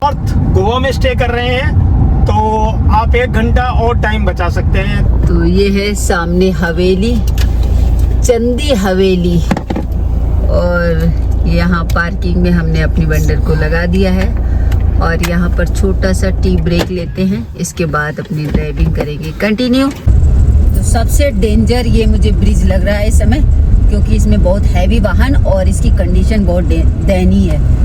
North Goa में stay कर रहे हैं तो आप 1 घंटा और टाइम बचा सकते हैं। तो ये है सामने हवेली, चंदी हवेली, और यहाँ पार्किंग में हमने अपनी बंडर को लगा दिया है और यहाँ पर छोटा सा टी ब्रेक लेते हैं, इसके बाद अपनी ड्राइविंग करेंगे कंटिन्यू। तो सबसे डेंजर ये मुझे ब्रिज लग रहा है इस समय, क्योंकि इसमें बहुत हैवी वाहन और इसकी कंडीशन बहुत दयनीय है।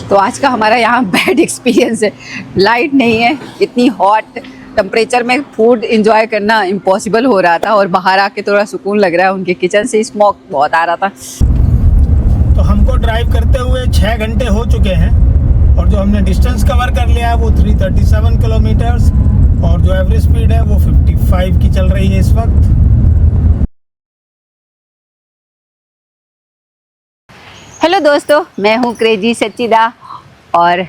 तो आज का हमारा यहाँ बैड एक्सपीरियंस है, लाइट नहीं है, इतनी हॉट टेम्परेचर में फूड एंजॉय करना इम्पॉसिबल हो रहा था, और बाहर आके थोड़ा सुकून लग रहा है। उनके किचन से स्मोक बहुत आ रहा था। तो हमको ड्राइव करते हुए 6 घंटे हो चुके हैं और जो हमने डिस्टेंस कवर कर लिया है वो 337 किलोमीटर्स, और जो एवरेज स्पीड है वो 55 की चल रही है इस वक्त। हेलो दोस्तों, मैं हूँ क्रेजी सच्चिदा और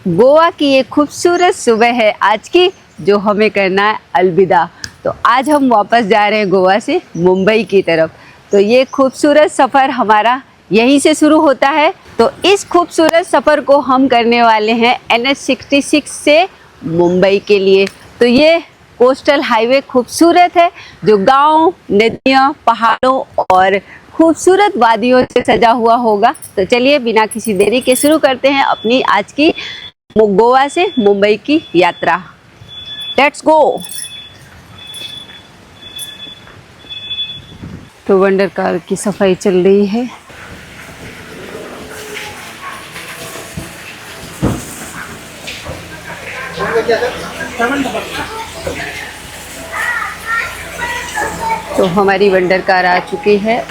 गोवा की एक खूबसूरत सुबह है आज की, जो हमें करना है अलविदा। तो आज हम वापस जा रहे हैं गोवा से मुंबई की तरफ। तो ये खूबसूरत सफ़र हमारा यहीं से शुरू होता है। तो इस खूबसूरत सफ़र को हम करने वाले हैं NH66 से मुंबई के लिए। तो ये कोस्टल हाईवे खूबसूरत है, जो गांव, नदियों, पहाड़ों और खूबसूरत वादियों से सजा हुआ होगा। तो चलिए बिना किसी देरी के शुरू करते हैं अपनी आज की गोवा से मुंबई की यात्रा। Let's go. तो वंडर कार की सफाई चल रही है। तो हमारी वंडर कार आ चुकी है।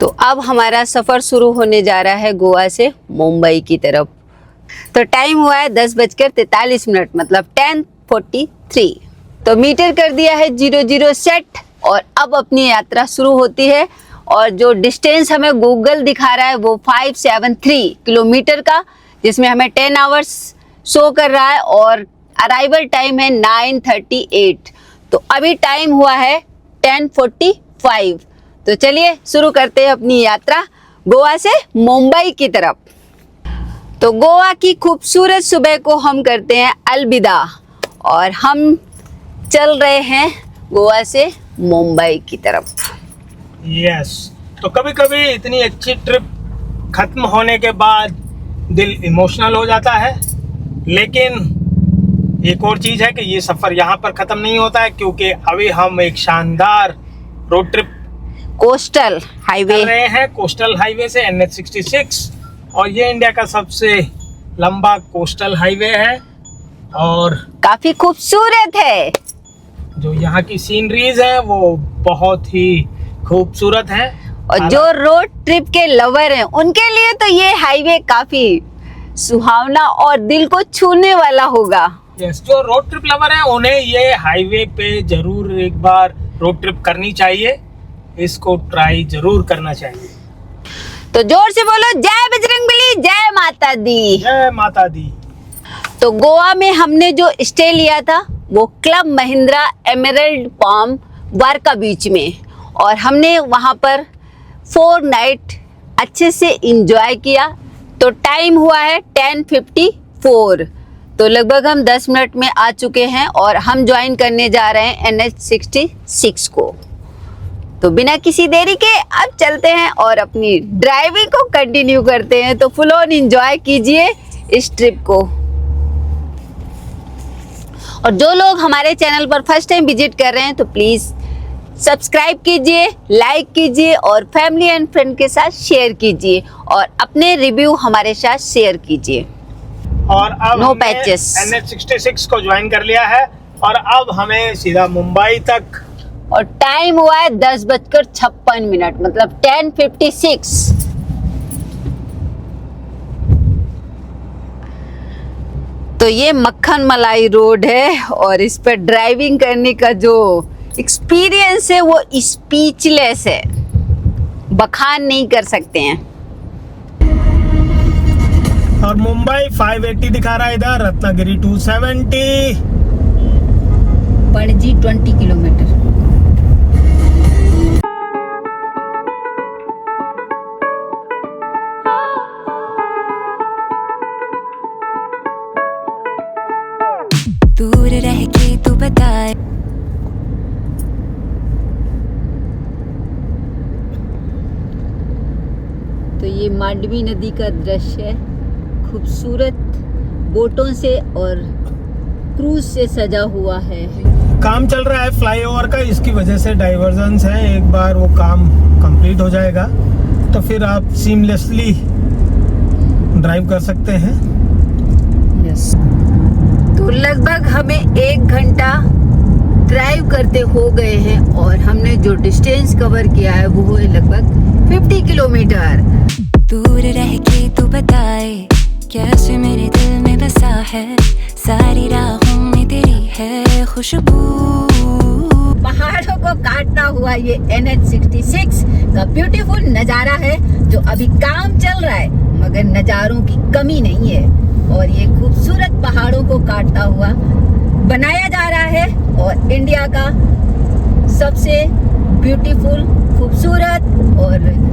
तो अब हमारा सफ़र शुरू होने जा रहा है गोवा से मुंबई की तरफ। तो टाइम हुआ है 10:43, मतलब 10:43। तो मीटर कर दिया है 00 सेट और अब अपनी यात्रा शुरू होती है। और जो डिस्टेंस हमें गूगल दिखा रहा है वो 573 किलोमीटर का, जिसमें हमें 10 आवर्स शो कर रहा है और अराइवल टाइम है 9:38। तो अभी टाइम हुआ है 10:45। तो चलिए शुरू करते हैं अपनी यात्रा गोवा से मुंबई की तरफ। तो गोवा की खूबसूरत सुबह को हम करते हैं अलविदा और हम चल रहे हैं गोवा से मुंबई की तरफ। यस, तो कभी कभी इतनी अच्छी ट्रिप खत्म होने के बाद दिल इमोशनल हो जाता है, लेकिन एक और चीज़ है कि ये सफ़र यहाँ पर ख़त्म नहीं होता है, क्योंकि अभी हम एक शानदार रोड ट्रिप कोस्टल हाईवे कर रहे हैं। कोस्टल हाईवे से NH66, और ये इंडिया का सबसे लंबा कोस्टल हाईवे है और काफी खूबसूरत है। जो यहाँ की सीनरीज है वो बहुत ही खूबसूरत है। और जो रोड ट्रिप के लवर हैं उनके लिए तो ये हाईवे काफी सुहावना और दिल को छूने वाला होगा। यस, जो रोड ट्रिप लवर है उन्हें ये हाईवे पे जरूर एक बार रोड ट्रिप करनी चाहिए, इसको ट्राई जरूर करना चाहिए। तो जोर से बोलो जय बजरंगबली, जय माता दी। जय माता दी। तो गोवा में हमने जो स्टे लिया था वो club Mahindra emerald palm Varca बीच में, और हमने वहाँ पर 4 नाइट अच्छे से इंजॉय किया। तो टाइम हुआ है 10:54। तो लगभग हम 10 मिनट में आ चुके हैं और हम ज्वाइन करने जा रहे हैं NH66 को। तो बिना किसी देरी के अब चलते हैं और अपनी ड्राइविंग को कंटिन्यू करते हैं। तो फुल ऑन एंजॉय कीजिए इस ट्रिप को। और जो लोग हमारे चैनल पर फर्स्ट टाइम विजिट कर रहे हैं तो प्लीज़ सब्सक्राइब कीजिए, लाइक कीजिए और फैमिली एंड फ्रेंड के साथ शेयर कीजिए और अपने रिव्यू हमारे साथ शेयर कीजिए। और अब नो हमने पैचेस। NH66 को ज्वाइन कर लिया है और अब हमें सीधा मुंबई तक। और टाइम हुआ है 10:56, मतलब 10:56। तो ये मक्खन मलाई रोड है और इस पर ड्राइविंग करने का जो एक्सपीरियंस है वो स्पीचलेस है, बखान नहीं कर सकते हैं। और मुंबई 580 दिखा रहा है इधर, रत्नागिरी 270, पणजी 20 किलोमीटर। तो ये मांडवी नदी का दृश्य है, खूबसूरत बोटों से और क्रूज से सजा हुआ है। काम चल रहा है फ्लाईओवर का, इसकी वजह से डाइवर्जन्स है। एक बार वो काम कंप्लीट हो जाएगा तो फिर आप सीमलेसली ड्राइव कर सकते हैं। यस। तो लगभग हमें 1 घंटा ड्राइव करते हो गए हैं और हमने जो डिस्टेंस कवर किया है वो है लगभग 50 किलोमीटर। दूर रह के तू बताए कैसे मेरे दिल में बसा है, सारी राहों में तेरी है खुशबू। पहाड़ों को काटता हुआ ये NH66 का ब्यूटीफुल नजारा है जो अभी काम चल रहा है, मगर नजारों की कमी नहीं है। और ये खूबसूरत पहाड़ों को काटता हुआ बनाया जा रहा है और इंडिया का सबसे ब्यूटीफुल, खूबसूरत और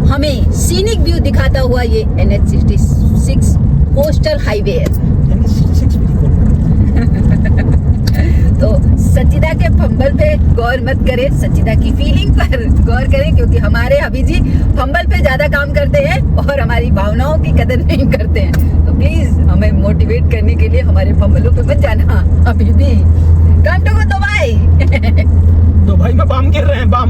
हमें सीनिक व्यू दिखाता हुआ ये NH66 कोस्टल हाईवे है। तो सच्चिदा के फंबल पे गौर मत करें, सच्चिदा की फीलिंग पर गौर करें, क्योंकि हमारे अभी जी फंबल पे ज्यादा काम करते हैं और हमारी भावनाओं की कदर नहीं करते हैं। तो प्लीज हमें मोटिवेट करने के लिए हमारे फंबलों पे मत जाना अभी भी। Come to Dubai. दुबई में बम गिर रहे हैं, बम।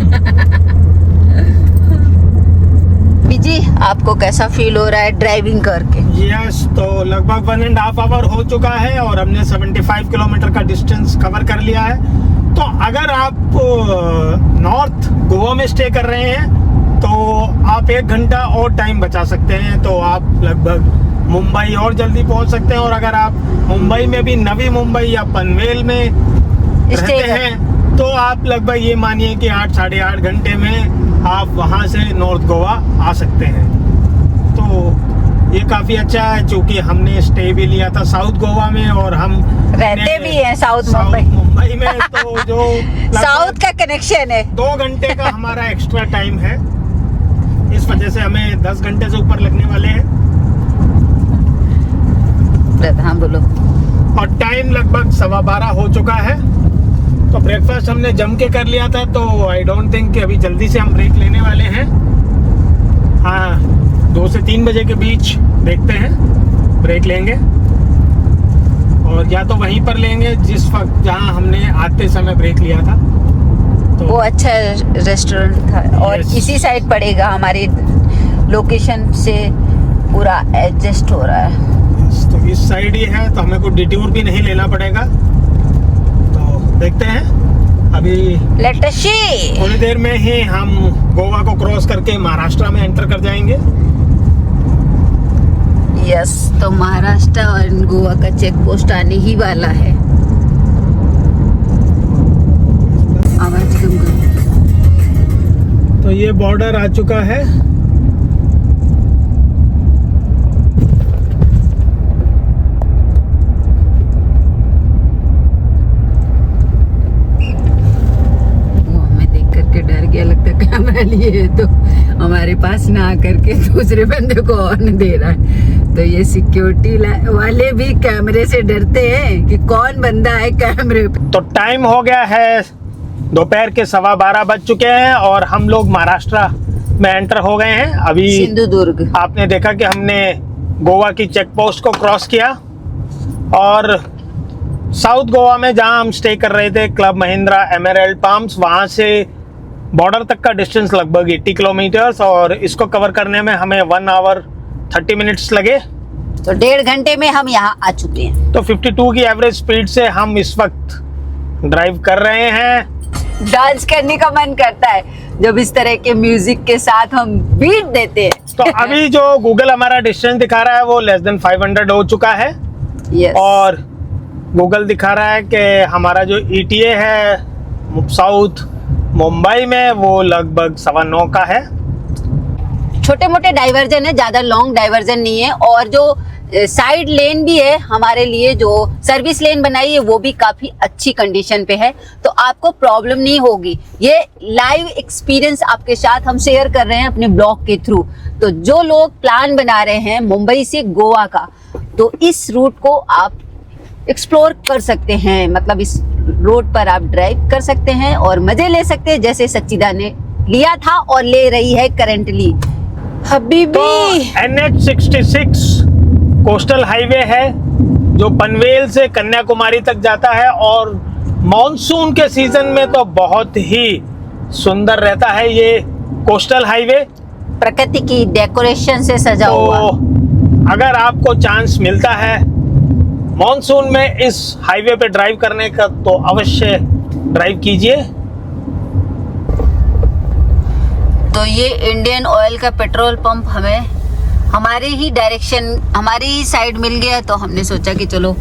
जी आपको कैसा फील हो रहा है ड्राइविंग करके? यस, तो लगभग 1.5 आवर हो चुका है और हमने 75 किलोमीटर का डिस्टेंस कवर कर लिया है। तो अगर आप नॉर्थ गोवा में स्टे कर रहे हैं तो आप 1 घंटा और टाइम बचा सकते हैं, तो आप लगभग मुंबई और जल्दी पहुंच सकते हैं। और अगर आप मुंबई में भी नवी मुंबई या पनवेल में रहते हैं तो आप लगभग ये मानिए कि 8 साढ़े 8 घंटे में आप वहां से नॉर्थ गोवा आ सकते हैं। तो ये काफी अच्छा है, क्योंकि हमने स्टे भी लिया था साउथ गोवा में और हम रहते भी हैं साउथ मुंबई में, तो जो साउथ का कनेक्शन है। 2 घंटे का हमारा एक्स्ट्रा टाइम है, इस वजह से हमें 10 घंटे से ऊपर लगने वाले हैं। हाँ बोलो। और टाइम लगभग 12:15 हो चुका है। तो ब्रेकफास्ट हमने जम के कर लिया था, तो आई डोंट थिंक कि अभी जल्दी से हम ब्रेक लेने वाले हैं। हाँ, 2 से 3 बजे के बीच देखते हैं, ब्रेक लेंगे। और या तो वहीं पर लेंगे जिस वक्त जहाँ हमने आते समय ब्रेक लिया था। तो वो अच्छा रेस्टोरेंट था और Yes. इसी साइड पड़ेगा, हमारी लोकेशन से पूरा एडजस्ट हो रहा है। तो इस साइड ही है, तो हमें कोई डिटूर भी नहीं लेना पड़ेगा। तो देखते हैं, अभी लेट अस सी। थोड़ी देर में ही हम गोवा को क्रॉस करके महाराष्ट्र में एंटर कर जाएंगे। यस, तो महाराष्ट्र और गोवा का चेक पोस्ट आने ही वाला है। आवाज कम करो। तो ये बॉर्डर आ चुका है। वो हमें देख करके डर गया, लगता है कैमरा लिए तो हमारे पास ना आकर के दूसरे बंदे को ऑन दे रहा है। तो ये सिक्योरिटी वाले भी कैमरे से डरते हैं कि कौन बंदा है कैमरे पे। तो टाइम हो गया है, दोपहर के 12:15 बज चुके हैं और हम लोग महाराष्ट्र में एंटर हो गए हैं। अभी सिंधुदुर्ग। आपने देखा कि हमने गोवा की चेक पोस्ट को क्रॉस किया और साउथ गोवा में जहां हम स्टे कर रहे थे, क्लब महिंद्रा एमराल्ड पाम्स, वहां से बॉर्डर तक का डिस्टेंस लगभग 80 किलोमीटर्स और इसको कवर करने में हमें 1 आवर 30 मिनट्स लगे। तो 1.5 घंटे में हम यहाँ आ चुके हैं। तो 52 की एवरेज स्पीड से हम इस वक्त ड्राइव कर रहे हैं। डांस करने का मन करता है जब इस तरह के म्यूजिक के साथ हम बीट देते हैं। तो अभी जो गूगल हमारा डिस्टेंस दिखा रहा है वो लेस देन 500 हो चुका है। यस। और गूगल दिखा रहा है कि हमारा जो ETA है साउथ मुंबई में वो लगभग 9:15 का है। छोटे मोटे डाइवर्जन है, ज्यादा लॉन्ग डाइवर्जन नहीं है। और जो साइड लेन भी है हमारे लिए, जो सर्विस लेन बनाई है वो भी काफी अच्छी कंडीशन पे है, तो आपको प्रॉब्लम नहीं होगी। ये लाइव एक्सपीरियंस आपके साथ हम शेयर कर रहे हैं अपने ब्लॉग के थ्रू। तो जो लोग प्लान बना रहे हैं मुंबई से गोवा का, तो इस रूट को आप एक्सप्लोर कर सकते हैं, मतलब इस रोड पर आप ड्राइव कर सकते हैं और मजे ले सकते हैं, जैसे सच्चिदा ने लिया था और ले रही है currently. Habibi NH66 coastal highway है जो पनवेल से कन्याकुमारी तक जाता है और मॉनसून के सीजन में तो बहुत ही सुंदर रहता है ये कोस्टल हाईवे। प्रकृति की डेकोरेशन से सजा तो हुआ। अगर आपको चांस मिलता है मॉनसून में इस हाईवे पे ड्राइव करने का तो अवश्य ड्राइव कीजिए। तो ये इंडियन ऑयल का पेट्रोल पंप हमें हमारी ही डायरेक्शन हमारी ही साइड मिल गया, तो हमने सोचा कि चलो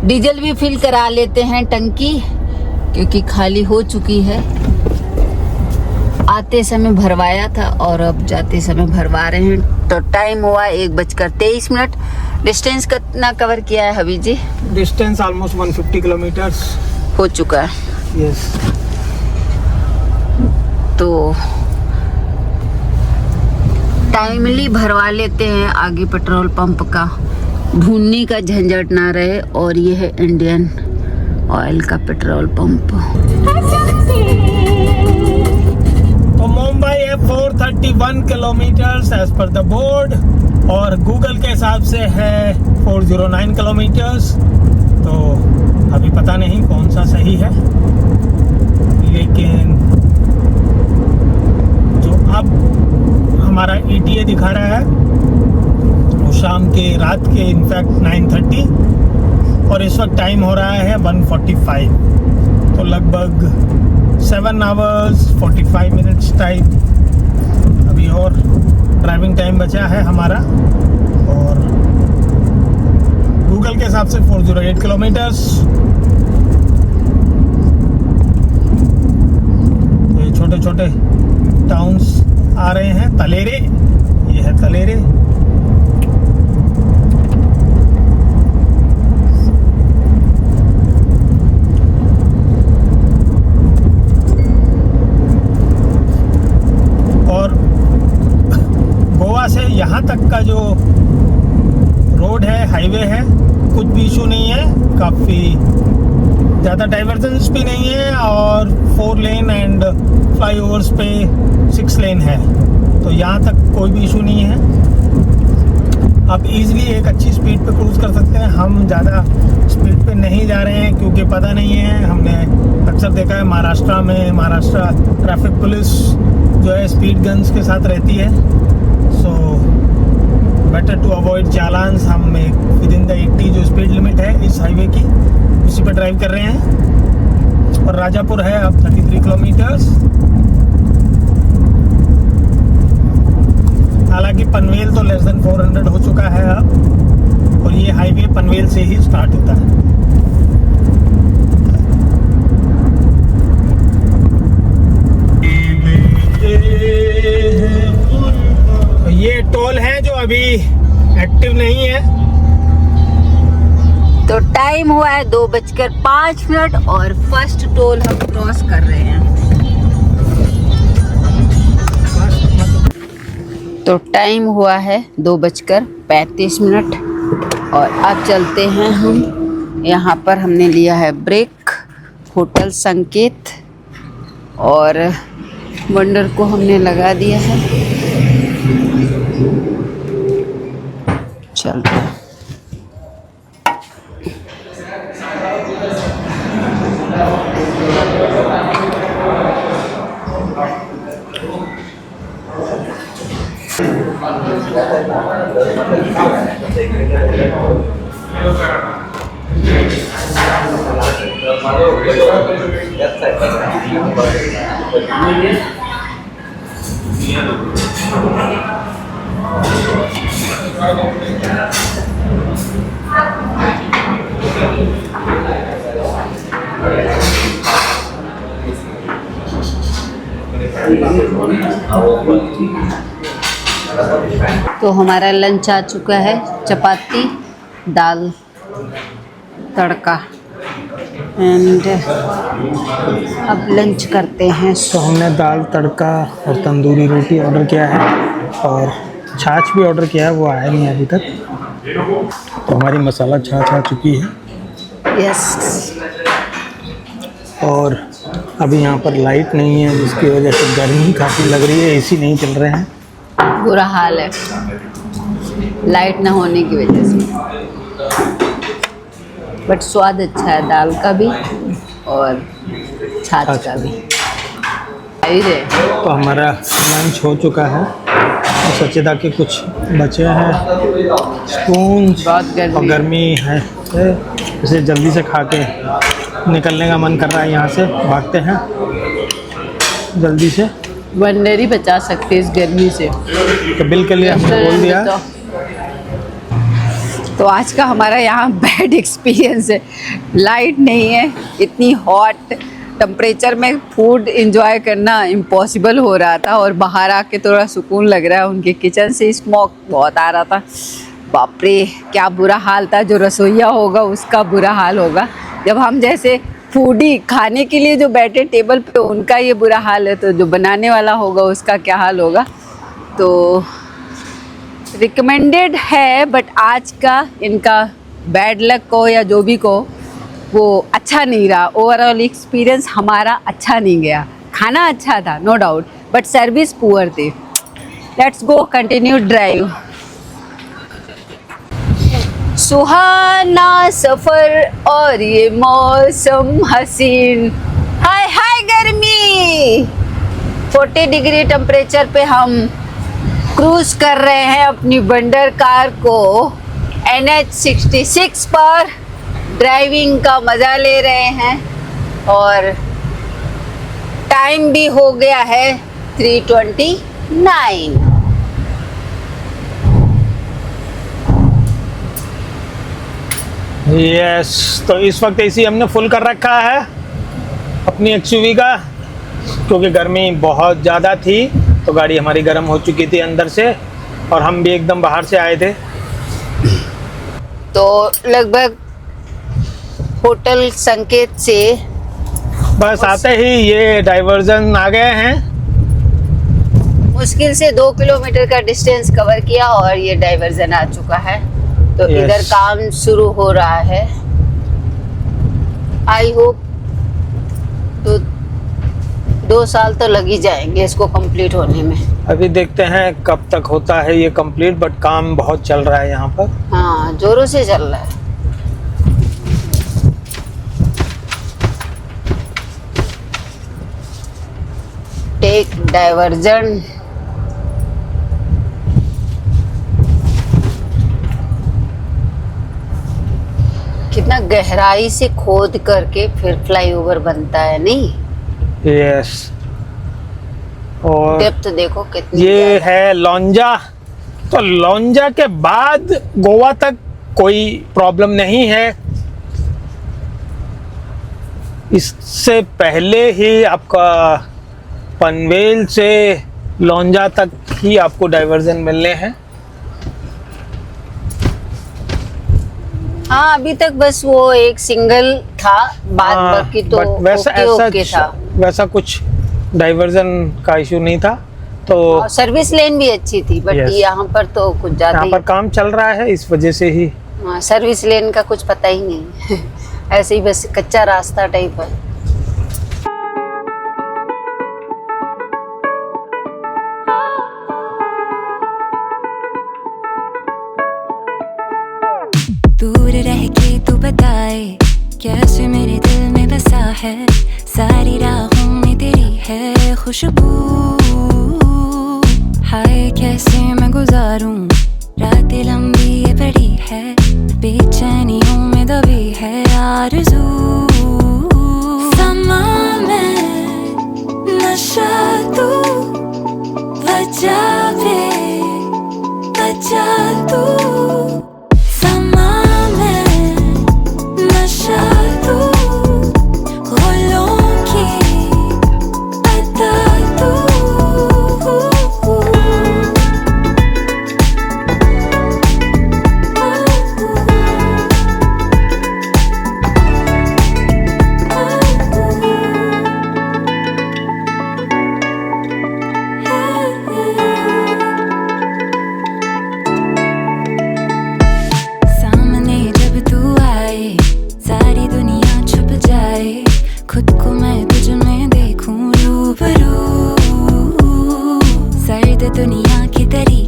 डीजल भी फिल करा लेते हैं टंकी, क्योंकि खाली हो चुकी है। आते समय भरवाया था और अब जाते समय भरवा रहे हैं। तो टाइम हुआ 1:23। डिस्टेंस कितना कवर किया है हबी जी? डिस्टेंस ऑलमोस्ट 150 किलोमीटर्स हो चुका है। यस। तो टाइमली भरवा लेते हैं, आगे पेट्रोल पंप का ढूंढने का झंझट ना रहे। और ये है इंडियन ऑयल का पेट्रोल पंप। तो मुंबई है 431 kilometres as per the board और गूगल के हिसाब से है 409 किलोमीटर्स। तो अभी पता नहीं कौन सा सही है, लेकिन जो अब हमारा ETA दिखा रहा है वो शाम के रात के इनफैक्ट 9:30 और इस वक्त टाइम हो रहा है 1:45। तो लगभग 7 hours 45 minutes टाइम अभी और ड्राइविंग टाइम बचा है हमारा। और गूगल के हिसाब से 408 किलोमीटर्स। तो ये छोटे छोटे टाउन्स आ रहे हैं। तलेरे, ये है तलेरे। और गोवा से यहाँ तक का जो रोड है, हाईवे है, कुछ भी इशू नहीं है। काफ़ी ज़्यादा डाइवर्जेंस भी नहीं है और 4 लेन एंड फ्लाईओवर्स पे 6 लेन है। तो यहाँ तक कोई भी इशू नहीं है। आप इजीली एक अच्छी स्पीड पे क्रूज कर सकते हैं। हम ज़्यादा स्पीड पे नहीं जा रहे हैं क्योंकि पता नहीं है, हमने अक्सर देखा है महाराष्ट्र ट्रैफिक पुलिस जो है स्पीड गन्स के साथ रहती है। So better to avoid चालान्स। हम विद इन द 80 जो स्पीड लिमिट है इस हाईवे की, उसी पर ड्राइव कर रहे हैं। और राजापुर है अब 33 किलोमीटर्स। हालांकि पनवेल तो लेस देन 400 हो चुका है अब, और ये हाईवे पनवेल से ही स्टार्ट होता है। तो ये टोल है जो अभी एक्टिव नहीं है। तो टाइम हुआ है 2:05 और फर्स्ट टोल हम क्रॉस कर रहे हैं। तो टाइम हुआ है 2:35 और अब चलते हैं हम। यहाँ पर हमने लिया है ब्रेक, होटल संकेत, और वंडर को हमने लगा दिया है। चल रहा है। तो हमारा लंच आ चुका है, चपाती दाल तड़का, एंड अब लंच करते हैं। तो हमने दाल तड़का और तंदूरी रोटी ऑर्डर किया है और छाछ भी ऑर्डर किया है, वो आया नहीं अभी तक। तो हमारी मसाला छाछ आ चुकी है। यस। और अभी यहाँ पर लाइट नहीं है जिसकी वजह से गर्मी काफ़ी लग रही है, एसी नहीं चल रहे हैं। बुरा हाल है लाइट ना होने की वजह से, बट स्वाद अच्छा है दाल का भी और छाछ का भी। तो हमारा लंच हो चुका है और सच्चिदा के कुछ बचे हैं स्पून बहुत गर्मी और गर्मी है, इसे जल्दी से खा के निकलने का मन कर रहा है। यहाँ से भागते हैं जल्दी से। वनडर ही बचा सकते इस गर्मी से। तो बिल के लिए हमने बोल दिया। तो आज का हमारा यहाँ बैड एक्सपीरियंस है, लाइट नहीं है, इतनी हॉट टेम्परेचर में फूड एंजॉय करना इम्पॉसिबल हो रहा था, और बाहर आके थोड़ा सुकून लग रहा है। उनके किचन से स्मोक बहुत आ रहा था, बाप रे क्या बुरा हाल था। जो रसोइया होगा उसका बुरा हाल होगा, जब हम जैसे फूडी खाने के लिए जो बैठे टेबल पे उनका ये बुरा हाल है, तो जो बनाने वाला होगा उसका क्या हाल होगा। तो रिकमेंडेड है, बट आज का इनका बैड लक को या जो भी को वो अच्छा नहीं रहा। ओवरऑल एक्सपीरियंस हमारा अच्छा नहीं गया। खाना अच्छा था no doubt, but service poor थी। Let's go continue drive. सुहाना सफर और ये मौसम हसीन। हाय हाय गर्मी, 40 डिग्री टेम्परेचर पे हम क्रूज कर रहे हैं अपनी वंडर कार को। NH66 पर ड्राइविंग का मज़ा ले रहे हैं, और टाइम भी हो गया है 3:29। यस, तो इस वक्त एसी हमने फुल कर रखा है अपनी एक्सयूवी का, क्योंकि गर्मी बहुत ज़्यादा थी। तो गाड़ी हमारी गर्म हो चुकी थी अंदर से, और हम भी एकदम बाहर से आए थे। तो लगभग होटल संकेत से बस आते ही ये डाइवर्जन आ गए हैं। मुश्किल से 2 किलोमीटर का डिस्टेंस कवर किया और ये डाइवर्जन आ चुका है। तो Yes. इधर काम शुरू हो रहा है। आई होप तो 2 साल तो लग ही जाएंगे इसको कंप्लीट होने में। अभी देखते हैं कब तक होता है ये कंप्लीट, बट काम बहुत चल रहा है यहाँ पर। हाँ, जोरों से चल रहा है। Take diversion. कितना गहराई से खोद करके फिर फ्लाईओवर बनता है, नहीं? यस, और डेप्थ देखो कितनी ये ज्यादा। है लौंजा। तो लौंजा के बाद गोवा तक कोई प्रॉब्लम नहीं है। इससे पहले ही आपका पनवेल से लौंजा तक ही आपको डाइवर्जन मिलने हैं। हाँ, अभी तक बस वो एक सिंगल था, बाद बाकी तो बट वैसा ओके था। वैसा कुछ डाइवर्जन का इशू नहीं था। तो और सर्विस लेन भी अच्छी थी, बट Yes. यहाँ पर तो कुछ ज्यादा यहाँ ही। पर काम चल रहा है, इस वजह से ही। हाँ, सर्विस लेन का कुछ पता ही नहीं। ऐसे ही बस कच्चा रास्ता टाइप है। दूर रह के तू बताए कैसे मेरे दिल में बसा है, सारी राहों में तेरी है खुशबू। हाय कैसे मैं गुजारूं रातें लंबी ये बड़ी है, बेचैनियों में दबी है आरज़ू। समा में नशा तू, वजह पे बचा तू।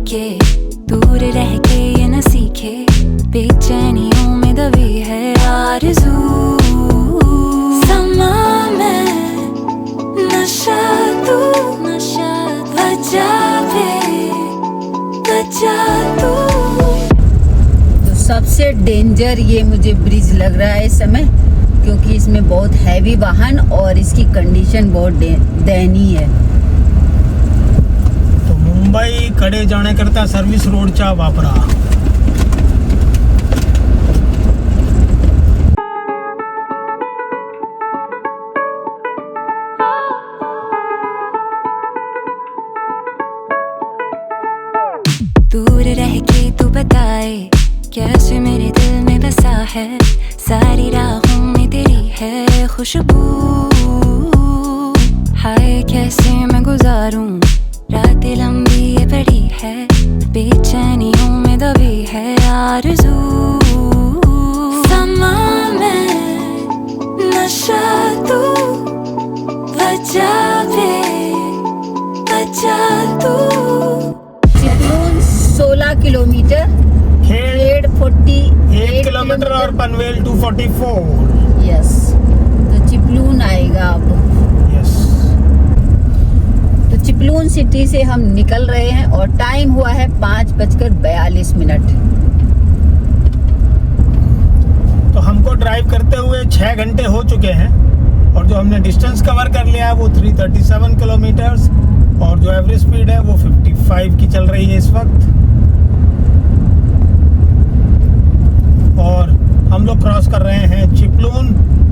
के दूर रह के ये न सीखे, बेचैनियों में दबी है आरज़ू। समा मैं नशा तू, बचा तू। तो सबसे डेंजर ये मुझे ब्रिज लग रहा है इस समय, क्योंकि इसमें बहुत हैवी वाहन और इसकी कंडीशन बहुत दयनीय है। तो मुंबई कडे जाने करता सर्विस रोडचा वापरा। दूर रह के तू बताए कैसे मेरे दिल में बसा है, सारी राहों में तेरी है खुशबू। हाय कैसे मैं गुजारूं रातें लंबी ये बड़ी है, बेचैनियों में दबी है आरज़ू। समा मैं नशा तू, बचा तू। 16 किलोमीटर, खेड़ 48 किलोमीटर और पनवेल 244। यस, तो चिपलून आएगा अब। यस, तो चिपलून सिटी से हम निकल रहे हैं और टाइम हुआ है 5:42। तो हमको ड्राइव करते हुए 6 घंटे हो चुके हैं और जो हमने डिस्टेंस कवर कर लिया है वो 337 किलोमीटर्स और जो एवरेज स्पीड है वो 55 की चल रही है इस वक्त। और हम लोग क्रॉस कर रहे हैं चिपलून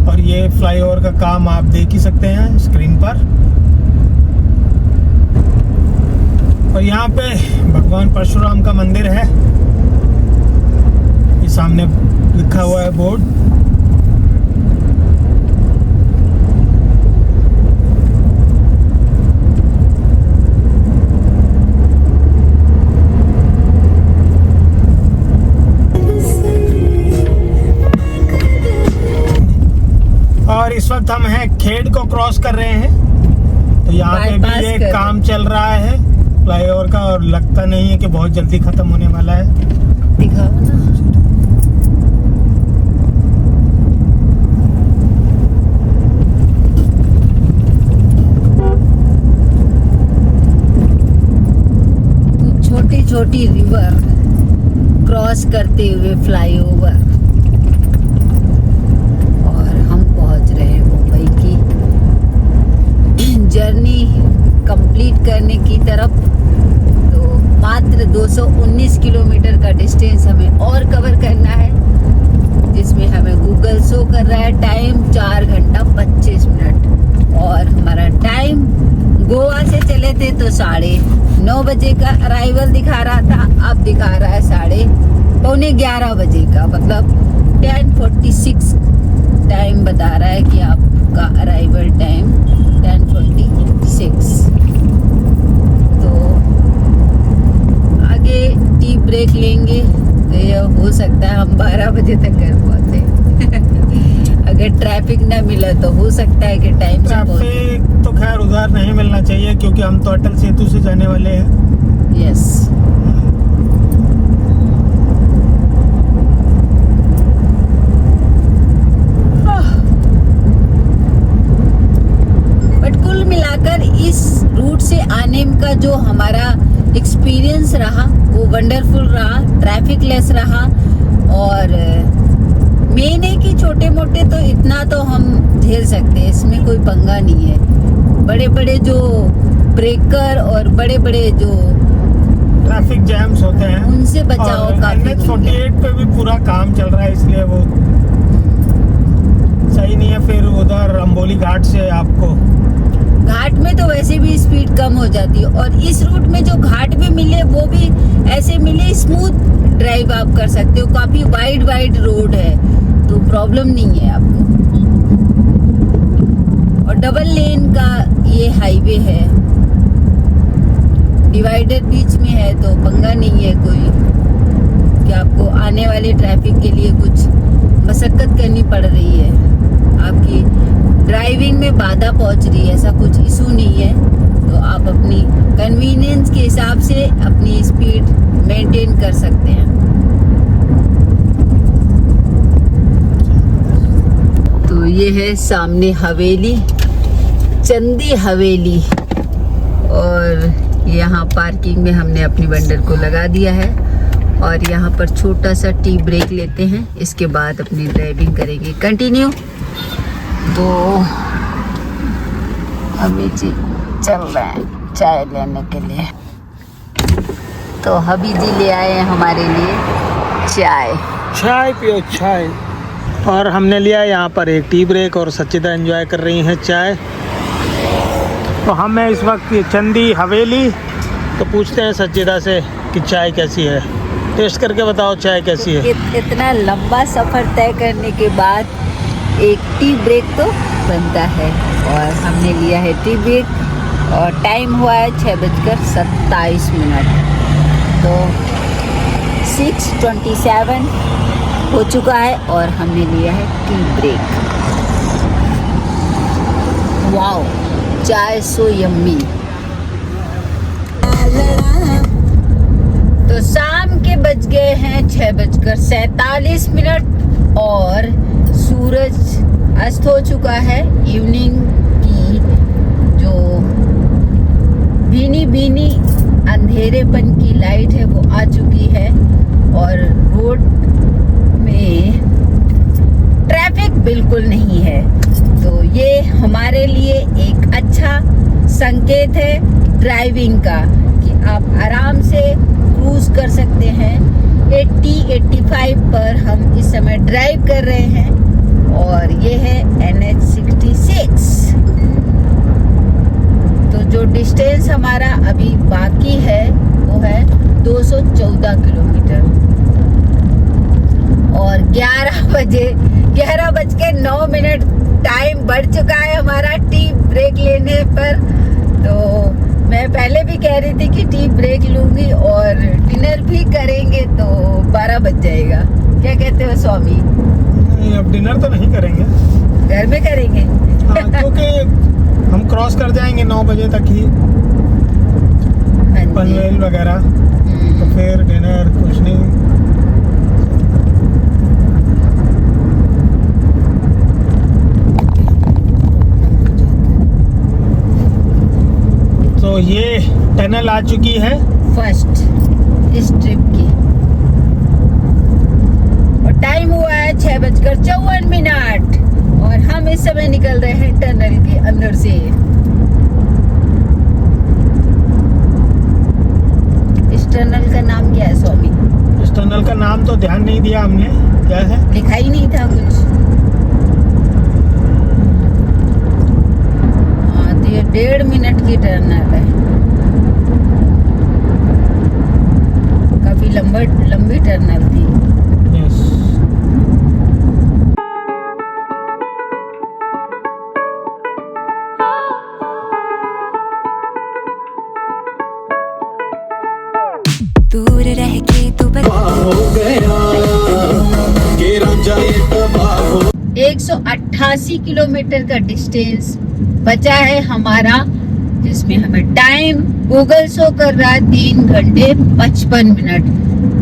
और ये फ्लाईओवर का काम आप देख ही सकते हैं स्क्रीन पर। और यहाँ पे भगवान परशुराम का मंदिर है, ये सामने लिखा हुआ है बोर्ड। और इस वक्त हम हैं खेड़ को क्रॉस कर रहे हैं, तो यहाँ पे भी एक काम चल रहा है फ्लाईओवर का और लगता नहीं है कि बहुत जल्दी खत्म होने वाला है। दिखाओ ना। तो छोटी छोटी रिवर क्रॉस करते हुए फ्लाईओवर जर्नी कंप्लीट करने की तरफ। तो मात्र 219 किलोमीटर का डिस्टेंस हमें और कवर करना है, जिसमें हमें गूगल शो कर रहा है टाइम 4 घंटा 25 मिनट। और हमारा टाइम गोवा से चले थे तो 9:30 बजे का अराइवल दिखा रहा था, अब दिखा रहा है 11:15 बजे का, मतलब 10:46 टाइम बता रहा है कि आपका अराइवल टाइम 10:46। तो आगे टी ब्रेक लेंगे तो ये हो सकता है हम 12 बजे तक घर पहुंचे। अगर ट्रैफिक ना मिला तो हो सकता है कि टाइम से पहुंचे। ट्रैफिक तो खैर उधर नहीं मिलना चाहिए क्योंकि हम तो अटल सेतु से जाने वाले हैं। यस, इस रूट से आने का जो हमारा एक्सपीरियंस रहा वो वंडरफुल रहा, ट्रैफिक लेस रहा। और मेन है कि छोटे मोटे तो इतना तो हम झेल सकते हैं, इसमें कोई पंगा नहीं है। बड़े बड़े जो ब्रेकर और बड़े बड़े जो ट्रैफिक जैम्स होते हैं उनसे बचाव काफी। 48 पे भी पूरा काम चल रहा है इसलिए वो सही नहीं है। फिर उधर अंबोली घाट से आपको घाट में तो वैसे भी स्पीड कम हो जाती है, और इस रूट में जो घाट भी मिले वो भी ऐसे मिले स्मूथ ड्राइव आप कर सकते हो। काफी वाइड रोड है तो प्रॉब्लम नहीं है आपको। और डबल लेन का ये हाईवे है, डिवाइडर बीच में है तो पंगा नहीं है कोई कि आपको आने वाले ट्रैफिक के लिए कुछ मशक्कत करनी पड़ रही है। आपकी ड्राइविंग में बाधा पहुंच रही है, ऐसा कुछ इशू नहीं है। तो तो आप अपनी कन्वीनियंस के हिसाब से अपनी स्पीड मेंटेन कर सकते हैं। तो ये है सामने हवेली, चंदी हवेली, और यहाँ पार्किंग में हमने अपनी बंडर को लगा दिया है और यहाँ पर छोटा सा टी ब्रेक लेते हैं, इसके बाद अपनी ड्राइविंग करेंगे कंटिन्यू। तो अभी जी चल रहे हैं चाय लेने के लिए। तो हबी जी ले आए हैं हमारे लिए चाय पियो चाय। और हमने लिया यहाँ पर एक टी ब्रेक और सच्चिदा एंजॉय कर रही हैं चाय। तो हमें इस वक्त ये चंदी हवेली, तो पूछते हैं सच्चिदा से कि चाय कैसी है, टेस्ट करके बताओ चाय कैसी है। इतना लंबा सफ़र तय करने के बाद एक टी ब्रेक तो बनता है, और हमने लिया है टी ब्रेक और टाइम हुआ है 6:27। तो 6:27 हो चुका है और हमने लिया है टी ब्रेक। वाओ, चाय सो यम्मी। तो शाम के बज गए हैं 6:47 और सूरज अस्त हो चुका है। इवनिंग की जो भीनी भीनी अंधेरेपन की लाइट है वो आ चुकी है और रोड में ट्रैफिक बिल्कुल नहीं है। तो ये हमारे लिए एक अच्छा संकेत है ड्राइविंग का कि आप आराम से क्रूज कर सकते हैं। 80-85 पर हम इस समय ड्राइव कर रहे हैं और ये है NH66। तो जो डिस्टेंस हमारा अभी बाकी है वो है 214 किलोमीटर और 11:09 टाइम बढ़ चुका है हमारा टी ब्रेक लेने पर। तो मैं पहले भी कह रही थी कि टी ब्रेक लूंगी और डिनर भी करेंगे, तो 12 बज जाएगा। क्या कहते हो स्वामी? नहीं, अब डिनर तो नहीं करेंगे, घर में करेंगे। हाँ, क्योंकि हम क्रॉस कर जाएंगे 9 बजे तक ही पनवेल वगैरह, तो फिर डिनर कुछ नहीं। तो ये टनल आ चुकी है फर्स्ट इस ट्रिप की और टाइम हुआ है 6:54 और हम इस समय निकल रहे हैं टनल के अंदर से। इस टनल का नाम क्या है स्वामी? इस टनल का नाम तो ध्यान नहीं दिया हमने, क्या है लिखा ही नहीं था कुछ। हाँ, तो ये 1.5 मिनट की टनल है, काफी लंबी टनल थी। यस। दूर रह के तू हो गया कि रांझा ये तबाह हो 188 किलोमीटर का डिस्टेंस बचा है हमारा, जिसमें हमें टाइम गूगल शो कर रहा है 3:55।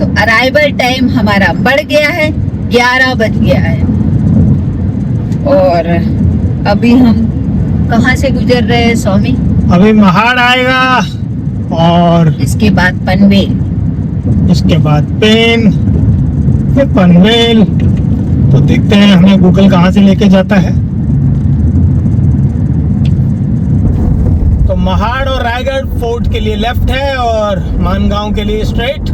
तो अराइवल टाइम हमारा बढ़ गया है, 11 बज गया है। और अभी हम कहाँ से गुजर रहे हैं स्वामी? अभी महाड़ आएगा और इसके बाद पनवेल, उसके बाद पेन, फिर पनवेल। तो देखते हैं हमें गूगल कहाँ से लेके जाता है। तो महाड़ और रायगढ़ फोर्ट के लिए लेफ्ट है और मानगांव के लिए स्ट्रेट।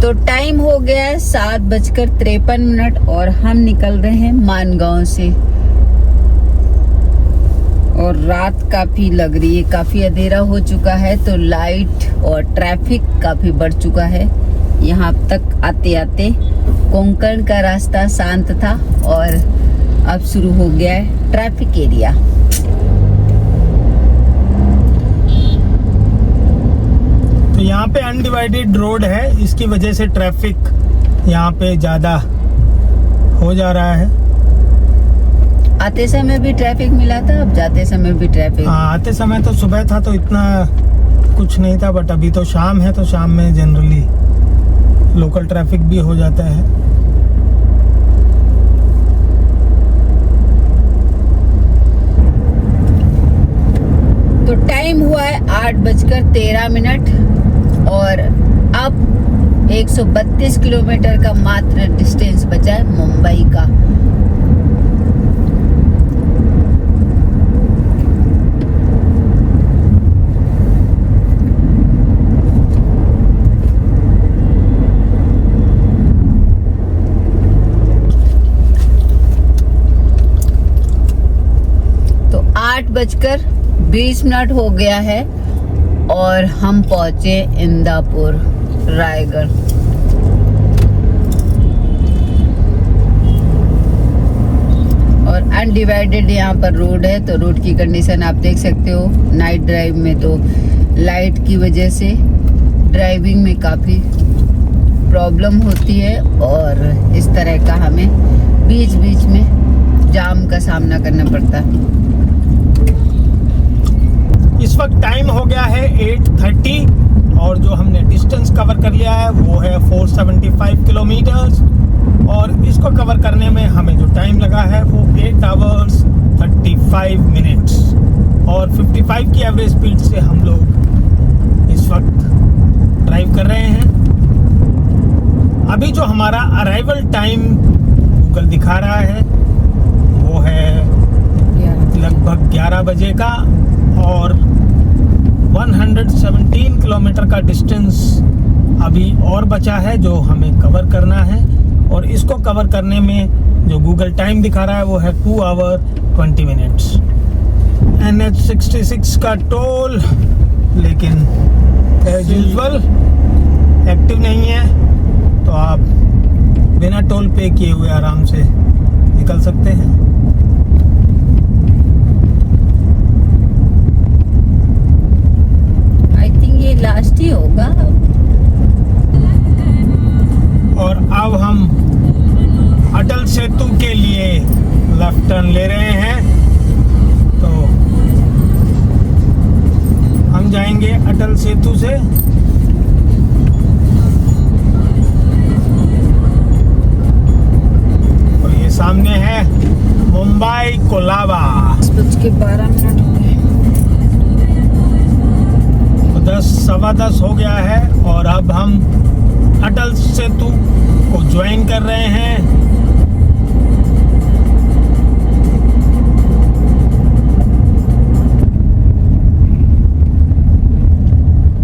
तो टाइम हो गया है 7:53 और हम निकल रहे हैं मानगांव से। और रात काफी लग रही है, काफी अंधेरा हो चुका है, तो लाइट और ट्रैफिक काफी बढ़ चुका है। यहाँ तक आते आते कोंकण का रास्ता शांत था और अब शुरू हो गया है ट्रैफिक एरिया। यहाँ पे अनडिवाइडेड रोड है, इसकी वजह से ट्रैफिक यहाँ पे ज़्यादा हो जा रहा है। आते समय भी ट्रैफिक मिला था, अब जाते समय भी ट्रैफिक। हाँ, आते समय तो सुबह था तो इतना कुछ नहीं था, बट अभी तो शाम है, तो शाम में जनरली लोकल ट्रैफिक भी हो जाता है। तो टाइम हुआ है 8:13 और अब 132 किलोमीटर का मात्र डिस्टेंस बचा है मुंबई का। तो 8:20 हो गया है और हम पहुंचे इंदापुर रायगढ़। और अनडिवाइडेड यहाँ पर रोड है, तो रोड की कंडीशन आप देख सकते हो। नाइट ड्राइव में तो लाइट की वजह से ड्राइविंग में काफ़ी प्रॉब्लम होती है और इस तरह का हमें बीच बीच में जाम का सामना करना पड़ता है। इस वक्त टाइम हो गया है 8:30 और जो हमने डिस्टेंस कवर कर लिया है वो है 475 किलोमीटर्स और इसको कवर करने में हमें जो टाइम लगा है वो 8 आवर्स 35 मिनट्स और 55 की एवरेज स्पीड से हम लोग इस वक्त ड्राइव कर रहे हैं। अभी जो हमारा अराइवल टाइम गूगल दिखा रहा है वो है लगभग 11 बजे का और 117 किलोमीटर का डिस्टेंस अभी और बचा है जो हमें कवर करना है और इसको कवर करने में जो गूगल टाइम दिखा रहा है वो है 2 आवर 20 मिनट्स। NH66 का टोल लेकिन एज यूजुअल एक्टिव नहीं है, तो आप बिना टोल पे किए हुए आराम से निकल सकते हैं। ये लास्ट ही होगा। और अब हम अटल सेतु के लिए लेफ्ट टर्न ले रहे हैं, तो हम जाएंगे अटल सेतु से। और ये सामने है मुंबई कोलाबा। 10:12 हो गए। 10:15 हो गया है और अब हम अटल सेतु को ज्वाइन कर रहे हैं।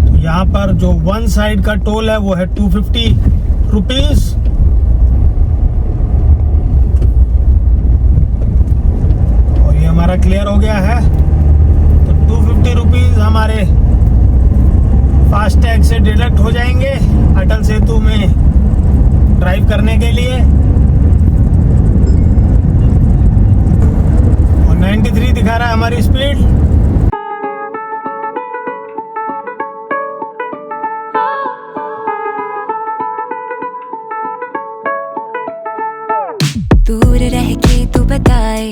तो यहाँ पर जो वन साइड का टोल है वो है 250 रुपीज और ये हमारा क्लियर हो गया है। तो 250 रुपीज हमारे फास्टैग से डिडक्ट हो जाएंगे अटल सेतु में ड्राइव करने के लिए। और 93 दिखा रहा है हमारी स्पीड। दूर रह के तू बताए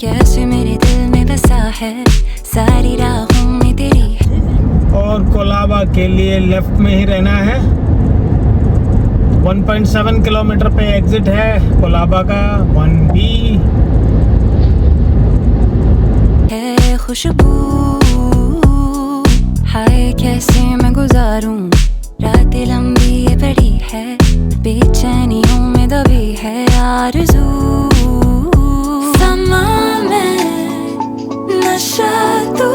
कैसे मेरे दिल में बसा है, सारी राहों में तेरी है। और कोलाबा के लिए लेफ्ट में ही रहना है। 1.7 किलोमीटर पे एग्जिट है कोलाबा का 1B। है खुशबू हाय कैसे मैं गुजारूं, रातें लंबी ये बड़ी है, बेचैनियों में दबी है आरज़ू। समा में नशा तू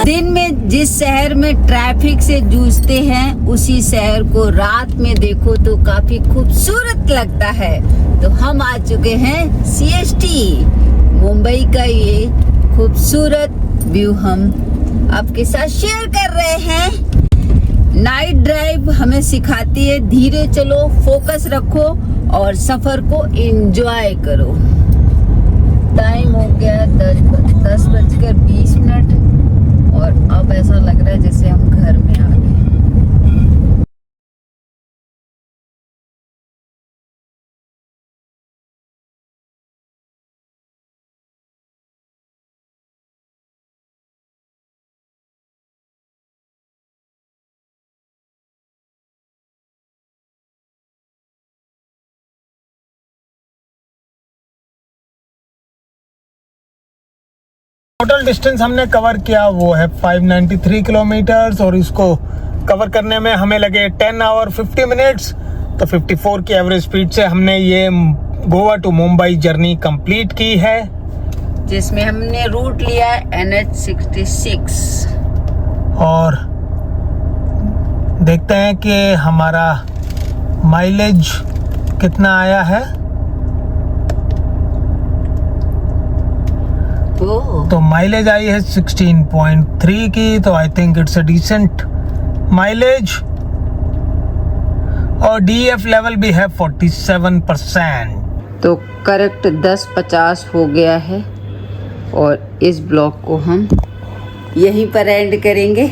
दिन में जिस शहर में ट्रैफिक से जूझते हैं उसी शहर को रात में देखो तो काफी खूबसूरत लगता है। तो हम आ चुके हैं CST। मुंबई का ये खूबसूरत व्यू हम आपके साथ शेयर कर रहे हैं। नाइट ड्राइव हमें सिखाती है धीरे चलो, फोकस रखो और सफर को एंजॉय करो। टाइम हो गया 10:20 और अब ऐसा लग रहा है जैसे हम घर में आ गए। टोटल डिस्टेंस हमने कवर किया वो है 593 किलोमीटर्स और इसको कवर करने में हमें लगे 10 आवर 50 मिनट्स। तो 54 की एवरेज स्पीड से हमने ये Goa to Mumbai journey complete की है, जिसमें हमने रूट लिया NH66। और देखते हैं कि हमारा माइलेज कितना आया है। तो माइलेज आई है 16.3 की, तो I think it's a decent mileage. और DEF लेवल भी है 47%। तो करेक्ट 10:50 हो गया है और इस ब्लॉग को हम यहीं पर एंड करेंगे।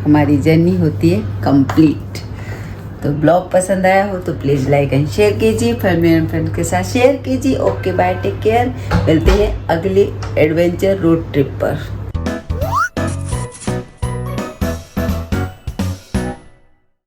हमारी जर्नी होती है कंप्लीट। तो ब्लॉग पसंद आया हो तो प्लीज़ लाइक एंड शेयर कीजिए, फैमिली एंड फ्रेंड के साथ शेयर कीजिए। Okay bye, take care. मिलते हैं अगले एडवेंचर रोड ट्रिप पर।